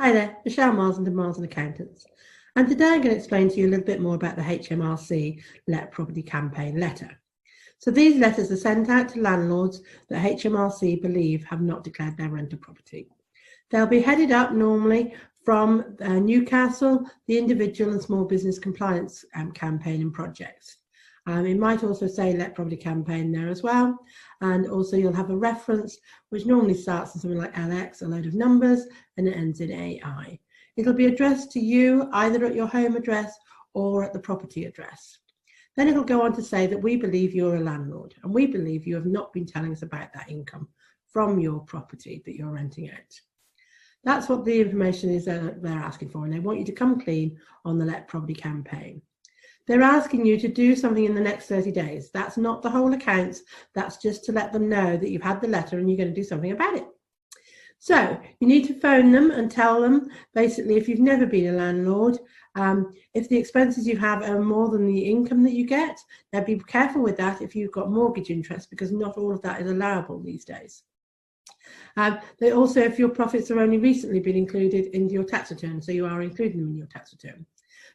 Hi there, Michele Marsland and Marsland Accountants. And today I'm going to explain to you a little bit more about the HMRC Let Property Campaign letter. So these letters are sent out to landlords that HMRC believe have not declared their rental property. They'll be headed up normally from Newcastle, the individual and small business compliance campaign and projects. It might also say Let Property Campaign there as well, and also you'll have a reference which normally starts with something like LX, a load of numbers, and it ends in AI. It'll be addressed to you either at your home address or at the property address. Then it'll go on to say that we believe you're a landlord and we believe you have not been telling us about that income from your property that you're renting out. That's what the information is that they're asking for, and they want you to come clean on the Let Property Campaign. They're asking you to do something in the next 30 days. That's not the whole accounts. That's just to let them know that you've had the letter and you're going to do something about it. So you need to phone them and tell them, basically, if you've never been a landlord, if the expenses you have are more than the income that you get, now be careful with that if you've got mortgage interest, because not all of that is allowable these days. They also, if your profits are only recently been included in your tax return, so you are including them in your tax return.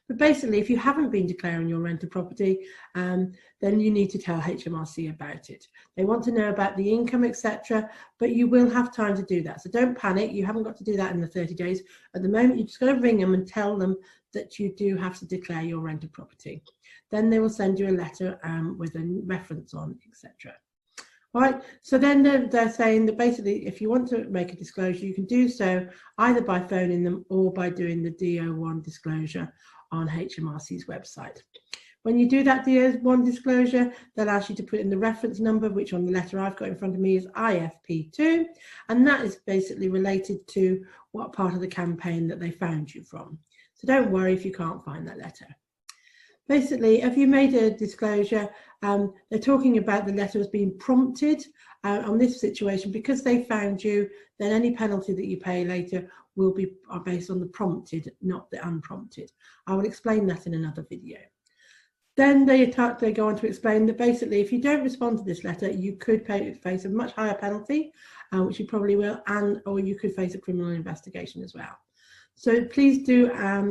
But basically, if you haven't been declaring your rental property, then you need to tell HMRC about it. They want to know about the income, etc., but you will have time to do that. So don't panic. You haven't got to do that in the 30 days. At the moment, you're just going to ring them and tell them that you do have to declare your rental property. Then they will send you a letter with a reference on, etc. All right, so then they're saying that basically if you want to make a disclosure, you can do so either by phoning them or by doing the DO1 disclosure on HMRC's website. When you do that DO1 disclosure, they'll ask you to put in the reference number, which on the letter I've got in front of me is IFP2, and that is basically related to what part of the campaign that they found you from. So don't worry if you can't find that letter. Basically, if you made a disclosure, they're talking about the letter as being prompted on this situation. Because they found you, then any penalty that you pay later will be based on the prompted, not the unprompted. I will explain that in another video. Then they go on to explain that basically if you don't respond to this letter, you could face a much higher penalty, which you probably will, or you could face a criminal investigation as well. So please do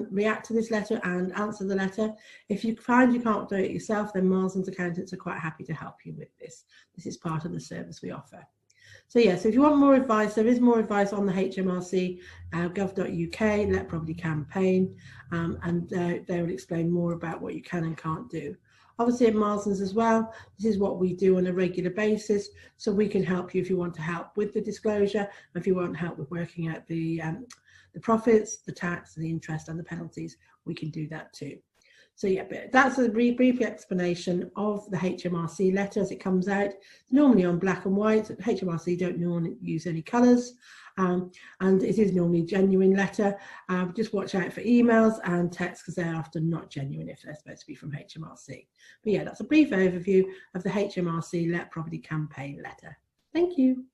react to this letter and answer the letter. If you find you can't do it yourself, then Marslands Accountants are quite happy to help you with this. This is part of the service we offer. So yeah, so if you want more advice, there is more advice on the HMRC gov.uk Let Property Campaign, and they will explain more about what you can and can't do. Obviously at Marslands as well, this is what we do on a regular basis, so we can help you if you want to help with the disclosure, if you want help with working out the profits, the tax, the interest and the penalties, we can do that too. So yeah, but that's a brief explanation of the HMRC letter as it comes out. It's normally on black and white. HMRC don't normally use any colours, and it is normally a genuine letter. Just watch out for emails and texts because they're often not genuine if they're supposed to be from HMRC. But yeah, that's a brief overview of the HMRC Let Property Campaign letter. Thank you.